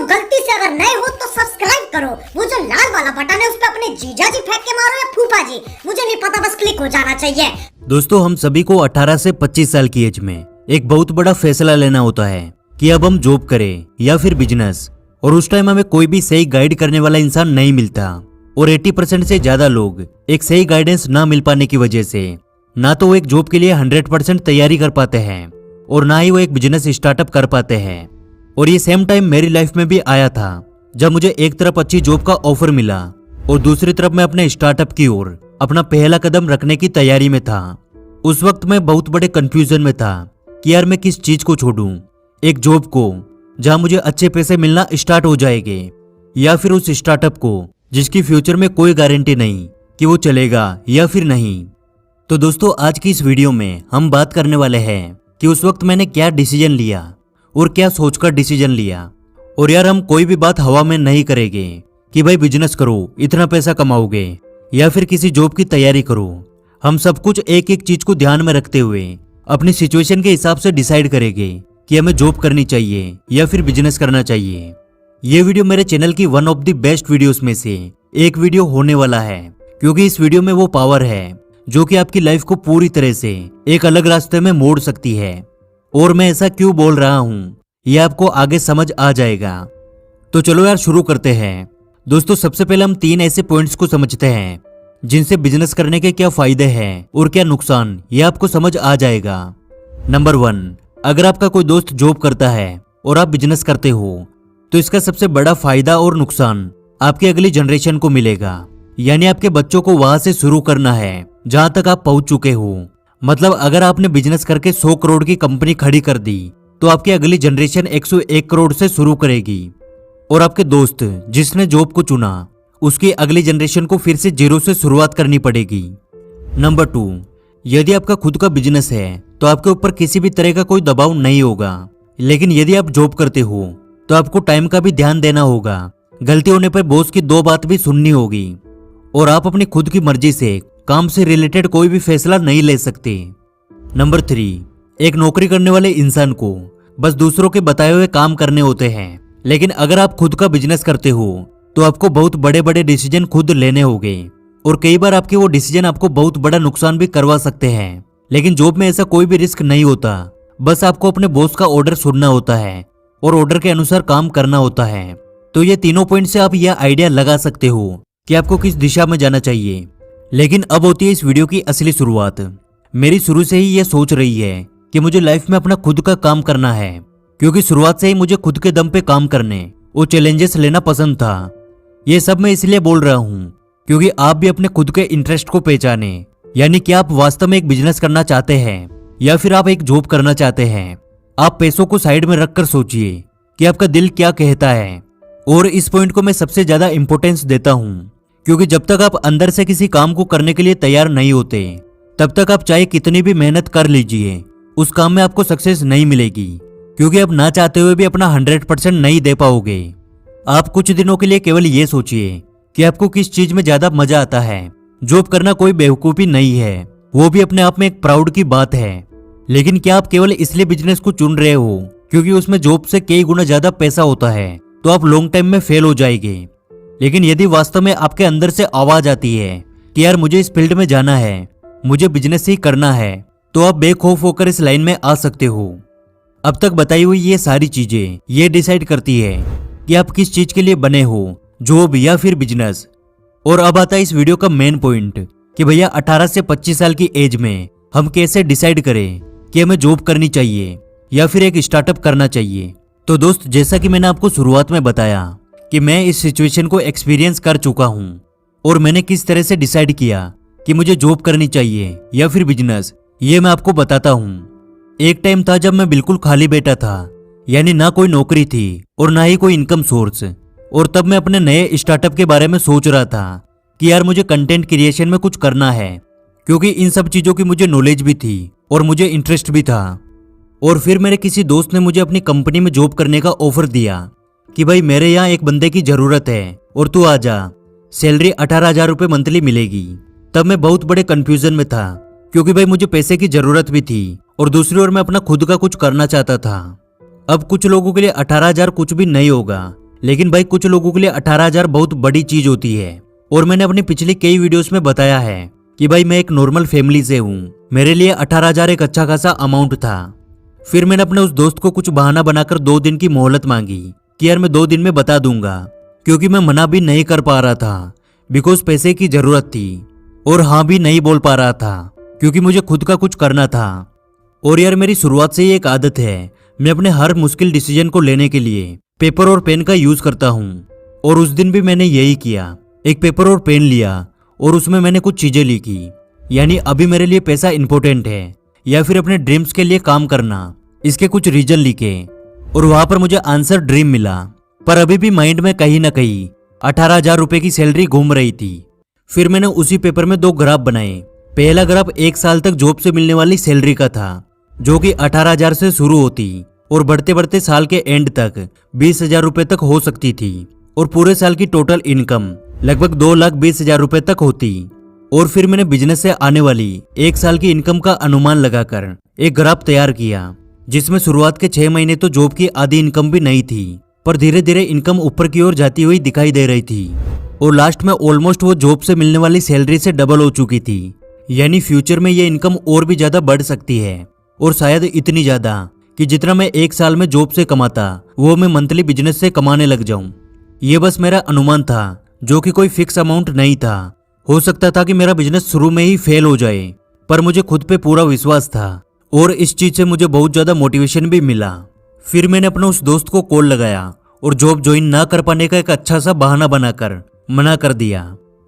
गलती से अगर नए हो तो सब्सक्राइब करो, वो जो लाल वाला बटन है उस पर अपने जीजा जी फेंक के मारो या फूफा जी, मुझे नहीं पता, बस क्लिक हो जाना चाहिए। दोस्तों, हम सभी को 18 से 25 साल की एज में एक बहुत बड़ा फैसला लेना होता है कि अब हम जॉब करें या फिर बिजनेस। और उस टाइम हमें कोई भी सही गाइड करने वाला इंसान नहीं मिलता और 80% से ज्यादा लोग एक सही गाइडेंस ना मिल पाने की वजह से ना तो वो एक जॉब के लिए 100% तैयारी कर पाते हैं और ना ही वो एक बिजनेस स्टार्टअप कर पाते हैं। और ये सेम टाइम मेरी लाइफ में भी आया था, जब मुझे एक तरफ अच्छी जॉब का ऑफर मिला और दूसरी तरफ मैं अपने स्टार्टअप की ओर अपना पहला कदम रखने की तैयारी में था। उस वक्त मैं बहुत बड़े कंफ्यूजन में था कि यार मैं किस चीज को छोड़ूं, एक जॉब को जहां मुझे अच्छे पैसे मिलना स्टार्ट हो जाएंगे, या फिर उस स्टार्टअप को जिसकी फ्यूचर में कोई गारंटी नहीं कि वो चलेगा या फिर नहीं। तो दोस्तों, आज की इस वीडियो में हम बात करने वाले हैं कि उस वक्त मैंने क्या डिसीजन लिया और क्या सोचकर डिसीजन लिया। और यार, हम कोई भी बात हवा में नहीं करेंगे कि भाई बिजनेस करो इतना पैसा कमाओगे या फिर किसी जॉब की तैयारी करो। हम सब कुछ एक एक चीज को ध्यान में रखते हुए अपनी सिचुएशन के हिसाब से डिसाइड करेंगे कि हमें जॉब करनी चाहिए या फिर बिजनेस करना चाहिए। ये वीडियो मेरे चैनल की one of the best videos में से एक वीडियो होने वाला है, क्योंकि इस वीडियो में वो पावर है जो कि आपकी लाइफ को पूरी तरह से एक अलग रास्ते में मोड़ सकती है। और मैं ऐसा क्यों बोल रहा हूँ ये आपको आगे समझ आ जाएगा। तो चलो यार, शुरू करते हैं। दोस्तों, सबसे पहले हम 3 ऐसे पॉइंट्स को समझते हैं जिनसे बिजनेस करने के क्या फायदे हैं और क्या नुकसान, ये आपको समझ आ जाएगा। नंबर 1, अगर आपका कोई दोस्त जॉब करता है और आप बिजनेस करते हो तो इसका सबसे बड़ा फायदा और नुकसान आपकी अगली जनरेशन को मिलेगा। यानी आपके बच्चों को वहां से शुरू करना है जहां तक आप पहुंच चुके हो। मतलब अगर आपने बिजनेस करके 100 करोड़ की कंपनी खड़ी कर दी तो आपकी अगली जनरेशन 101 करोड़ से शुरू करेगी। और आपके दोस्त जिसने जॉब को चुना उसकी अगली जनरेशन को फिर से जीरो से शुरुआत करनी पड़ेगी। नंबर 2, यदि आपका खुद का बिजनेस है तो आपके ऊपर किसी भी तरह का कोई दबाव नहीं होगा। लेकिन यदि आप जॉब करते हो तो आपको टाइम का भी ध्यान देना होगा। गलती होने पर बॉस की 2 बात भी सुननी होगी और आप अपनी खुद की मर्जी से काम से रिलेटेड कोई भी फैसला नहीं ले सकते। नंबर 3, एक नौकरी करने वाले इंसान को बस दूसरों के बताए हुए काम करने होते हैं। लेकिन अगर आप खुद का बिजनेस करते हो तो आपको बहुत बड़े बड़े डिसीजन खुद लेने होंगे और कई बार आपके वो डिसीजन आपको बहुत बड़ा नुकसान भी करवा सकते हैं। लेकिन जॉब में ऐसा कोई भी रिस्क नहीं होता, बस आपको अपने बॉस का ऑर्डर सुनना होता है और ऑर्डर के अनुसार काम करना होता है। तो ये तीनों पॉइंट से आप यह आइडिया लगा सकते हो कि आपको किस दिशा में जाना चाहिए। लेकिन अब होती है इस वीडियो की असली शुरुआत। मेरी शुरू से ही यह सोच रही है कि मुझे लाइफ में अपना खुद का काम करना है, क्योंकि शुरुआत से ही मुझे खुद के दम पे काम करने और चैलेंजेस लेना पसंद था। ये सब मैं इसलिए बोल रहा हूँ क्योंकि आप भी अपने खुद के इंटरेस्ट को पहचाने। यानी कि आप वास्तव में एक बिजनेस करना चाहते हैं या फिर आप एक जॉब करना चाहते हैं। आप पैसों को साइड में रखकर सोचिए कि आपका दिल क्या कहता है। और इस पॉइंट को मैं सबसे ज्यादा इंपॉर्टेंस देता हूँ, क्योंकि जब तक आप अंदर से किसी काम को करने के लिए तैयार नहीं होते तब तक आप चाहे कितनी भी मेहनत कर लीजिए उस काम में आपको सक्सेस नहीं मिलेगी, क्योंकि आप ना चाहते हुए भी अपना 100% नहीं दे पाओगे। आप कुछ दिनों के लिए केवल ये सोचिए कि आपको किस चीज में ज्यादा मजा आता है। जॉब करना कोई बेवकूफी नहीं है, वो भी अपने आप में एक प्राउड की बात है। लेकिन क्या आप केवल इसलिए बिजनेस को चुन रहे हो क्योंकि उसमें जॉब से कई गुना ज्यादा पैसा होता है तो आप लॉन्ग टाइम में फेल हो जाएंगे। लेकिन यदि वास्तव में आपके अंदर से आवाज आती है कि यार मुझे इस फील्ड में जाना है, मुझे बिजनेस ही करना है, तो आप बेखौफ होकर इस लाइन में आ सकते हो। अब तक बताई हुई ये सारी चीजें ये डिसाइड करती है कि आप किस चीज के लिए बने हो, जॉब या फिर बिजनेस। और अब आता है इस वीडियो का मेन पॉइंट कि भैया 18 से 25 साल की एज में हम कैसे डिसाइड करें कि हमें जॉब करनी चाहिए या फिर एक स्टार्टअप करना चाहिए। तो दोस्त, जैसा कि मैंने आपको शुरुआत में बताया कि मैं इस सिचुएशन को एक्सपीरियंस कर चुका हूं और मैंने किस तरह से डिसाइड किया कि मुझे जॉब करनी चाहिए या फिर बिजनेस, ये मैं आपको बताता हूं। एक टाइम था जब मैं बिल्कुल खाली बैठा था, यानी ना कोई नौकरी थी और ना ही कोई इनकम सोर्स। और तब मैं अपने नए स्टार्टअप के बारे में सोच रहा था कि यार मुझे कंटेंट क्रिएशन में कुछ करना है, क्योंकि इन सब चीजों की मुझे नॉलेज भी थी और मुझे इंटरेस्ट भी था। और फिर मेरे किसी दोस्त ने मुझे अपनी कंपनी में जॉब करने का ऑफर दिया कि भाई मेरे यहाँ एक बंदे की जरूरत है और तू आ जा, सैलरी 18,000 रुपये मंथली मिलेगी। तब मैं बहुत बड़े कंफ्यूजन में था, क्योंकि भाई मुझे पैसे की जरूरत भी थी और दूसरी ओर मैं अपना खुद का कुछ करना चाहता था। अब कुछ लोगों के लिए 18,000 कुछ भी नहीं होगा, लेकिन भाई कुछ लोगों के लिए 18,000 बहुत बड़ी चीज होती है। और मैंने अपनी पिछली कई वीडियोस में बताया है कि भाई मैं एक नॉर्मल फैमिली से हूँ, मेरे लिए 18,000 एक अच्छा खासा अमाउंट था। फिर मैंने अपने उस दोस्त को कुछ बहाना बनाकर 2 दिन की मोहलत मांगी कि यार मैं 2 दिन में बता दूंगा, क्योंकि मैं मना भी नहीं कर पा रहा था बिकॉज पैसे की जरूरत थी, और हाँ भी नहीं बोल पा रहा था क्योंकि मुझे खुद का कुछ करना था। और यार मेरी शुरुआत से ही एक आदत है, मैं अपने हर मुश्किल डिसीजन को लेने के लिए पेपर और पेन का यूज करता हूँ। और उस दिन भी मैंने यही किया, एक पेपर और पेन लिया और उसमें मैंने कुछ चीजें लिखी, यानी अभी मेरे लिए पैसा इंपॉर्टेंट है या फिर अपने ड्रीम्स के लिए काम करना, इसके कुछ रीजन लिखे। और वहां पर मुझे आंसर ड्रीम मिला, पर अभी भी माइंड में कहीं ना कहीं 18,000 रुपए की सैलरी घूम रही थी। फिर मैंने उसी पेपर में 2 ग्राफ बनाए। पहला ग्राफ 1 साल तक जॉब से मिलने वाली सैलरी का था, जो कि 18,000 से शुरू होती और बढ़ते बढ़ते साल के एंड तक 20,000 रुपए तक हो सकती थी, और पूरे साल की टोटल इनकम लगभग 2,20,000 रुपए तक होती। और फिर मैंने बिजनेस से आने वाली 1 साल की इनकम का अनुमान लगाकर एक ग्राफ तैयार किया, जिसमें शुरुआत के 6 महीने तो जॉब की आधी इनकम भी नहीं थी, पर धीरे धीरे इनकम ऊपर की ओर जाती हुई दिखाई दे रही थी। और लास्ट में ऑलमोस्ट वो जॉब से मिलने वाली सैलरी से डबल हो चुकी थी, यानी फ्यूचर में ये इनकम और भी ज्यादा बढ़ सकती है, और शायद इतनी ज्यादा कि जितना मैं 1 साल में जॉब से कमाता वो मैं मंथली बिजनेस से कमाने लग जाऊं। ये बस मेरा अनुमान था, जो कि कोई फिक्स अमाउंट नहीं था। हो सकता था कि मेरा बिजनेस शुरू में ही फेल हो जाए, पर मुझे खुद पे पूरा विश्वास था और इस चीज से मुझे बहुत ज्यादा मोटिवेशन भी मिला। फिर मैंने अपने उस दोस्त को कॉल लगाया और जॉब ज्वाइन ना कर पाने का एक अच्छा सा बहाना बनाकर मना कर दिया।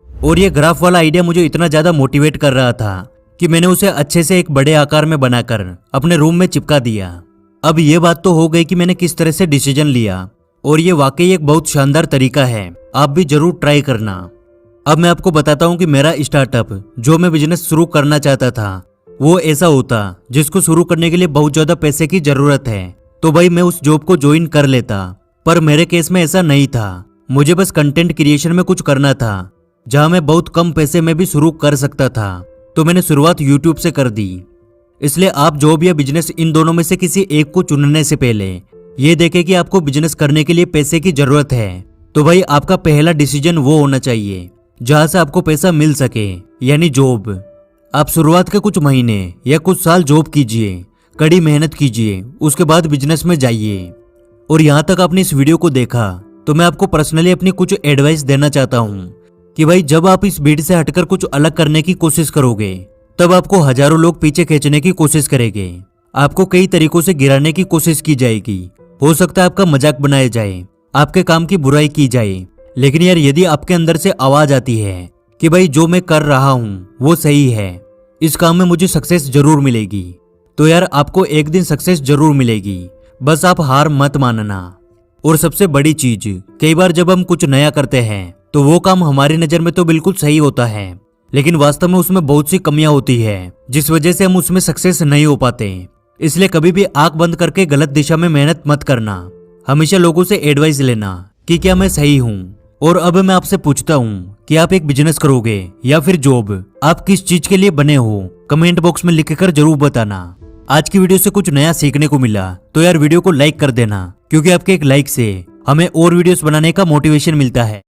और ये ग्राफ वाला आइडिया मुझे इतना ज्यादा मोटिवेट कर रहा था कि मैंने उसे अच्छे से एक बड़े आकार में बनाकर अपने रूम में चिपका दिया। अब ये बात तो हो गई कि मैंने किस तरह से डिसीजन लिया, और ये वाकई एक बहुत शानदार तरीका है, आप भी जरूर ट्राई करना। अब मैं आपको बताता हूँ कि मेरा स्टार्टअप जो मैं बिजनेस शुरू करना चाहता था वो ऐसा होता जिसको शुरू करने के लिए बहुत ज्यादा पैसे की जरूरत है, तो भाई मैं उस जॉब को ज्वाइन कर लेता। पर मेरे केस में ऐसा नहीं था, मुझे बस कंटेंट क्रिएशन में कुछ करना था जहां मैं बहुत कम पैसे में भी शुरू कर सकता था, तो मैंने शुरुआत यूट्यूब से कर दी। इसलिए आप जॉब या बिजनेस इन दोनों में से किसी एक को चुनने से पहले ये देखें कि आपको बिजनेस करने के लिए पैसे की जरूरत है, तो भाई आपका पहला डिसीजन वो होना चाहिए जहां से आपको पैसा मिल सके, यानी जॉब। आप शुरुआत के कुछ महीने या कुछ साल जॉब कीजिए, कड़ी मेहनत कीजिए, उसके बाद बिजनेस में जाइए। और यहाँ तक आपने इस वीडियो को देखा तो मैं आपको पर्सनली अपनी कुछ एडवाइस देना चाहता हूँ कि भाई जब आप इस भीड़ से हटकर कुछ अलग करने की कोशिश करोगे तब आपको हजारों लोग पीछे खींचने की कोशिश करेंगे, आपको कई तरीकों से गिराने की कोशिश की जाएगी। हो सकता है आपका मजाक बनाया जाए, आपके काम की बुराई की जाए, लेकिन यार यदि आपके अंदर से आवाज आती है कि भाई जो मैं कर रहा हूँ वो सही है, इस काम में मुझे सक्सेस जरूर मिलेगी, तो यार आपको एक दिन सक्सेस जरूर मिलेगी, बस आप हार मत मानना। और सबसे बड़ी चीज, कई बार जब हम कुछ नया करते हैं तो वो काम हमारी नजर में तो बिल्कुल सही होता है, लेकिन वास्तव में उसमें बहुत सी कमियां होती है जिस वजह से हम उसमें सक्सेस नहीं हो पाते। इसलिए कभी भी आंख बंद करके गलत दिशा में मेहनत मत करना, हमेशा लोगों से एडवाइस लेना कि क्या मैं सही हूँ। और अब मैं आपसे पूछता हूँ कि आप एक बिजनेस करोगे या फिर जॉब, आप किस चीज के लिए बने हो, कमेंट बॉक्स में लिखकर जरूर बताना। आज की वीडियो से कुछ नया सीखने को मिला तो यार वीडियो को लाइक कर देना, क्योंकि आपके एक लाइक से हमें और वीडियोस बनाने का मोटिवेशन मिलता है।